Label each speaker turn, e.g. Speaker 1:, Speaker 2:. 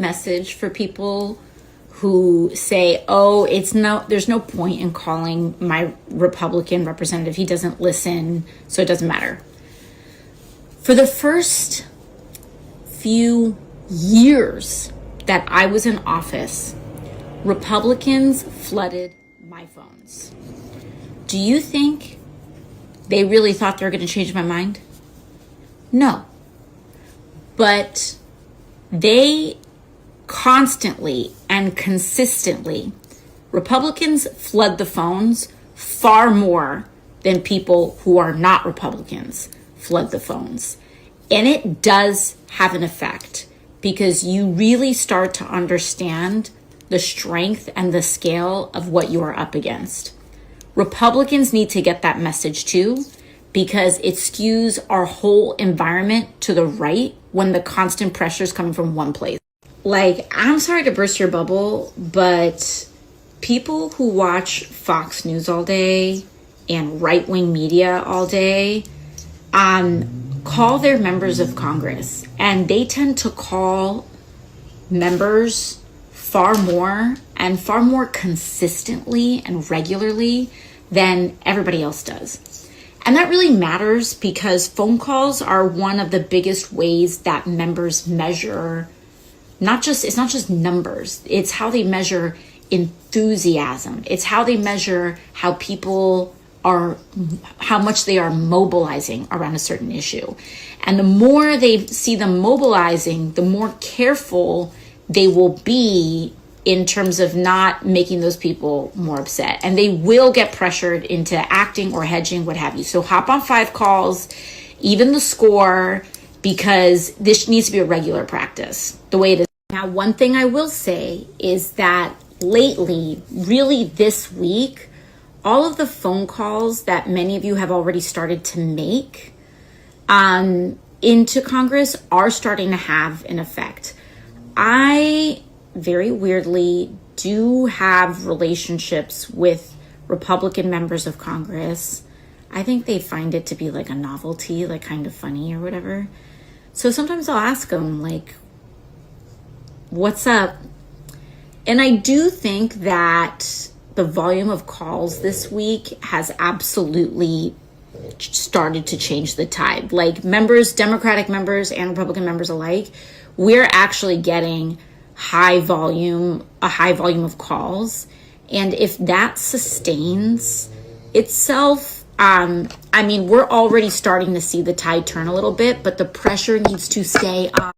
Speaker 1: message for people who say, oh, there's no point in calling my Republican representative. He doesn't listen, so it doesn't matter. For the first few years that I was in office, Republicans flooded my phones. Do you think they really thought they were going to change my mind? No. But they constantly and consistently, Republicans flood the phones far more than people who are not Republicans flood the phones. And it does have an effect because you really start to understand the strength and the scale of what you are up against. Republicans need to get that message too, because it skews our whole environment to the right when the constant pressure is coming from one place. Like, I'm sorry to burst your bubble, but people who watch Fox News all day and right-wing media all day call their members of Congress, and they tend to call members far more consistently and regularly than everybody else does. And that really matters because phone calls are one of the biggest ways that members measure, it's not just numbers, it's how they measure enthusiasm. It's how they measure how much they are mobilizing around a certain issue. And the more they see them mobilizing, the more careful they will be in terms of not making those people more upset. And they will get pressured into acting or hedging, what have you. So hop on 5 calls, even the score, because this needs to be a regular practice, the way it is. Now, one thing I will say is that lately, really this week, all of the phone calls that many of you have already started to make into Congress are starting to have an effect. I very weirdly do have relationships with Republican members of Congress. I think they find it to be like a novelty, like kind of funny or whatever. So sometimes I'll ask them, like, what's up? And I do think that the volume of calls this week has absolutely started to change the tide. Like, members, Democratic members and Republican members alike, we're actually getting a high volume of calls. And if that sustains itself, we're already starting to see the tide turn a little bit, but the pressure needs to stay on.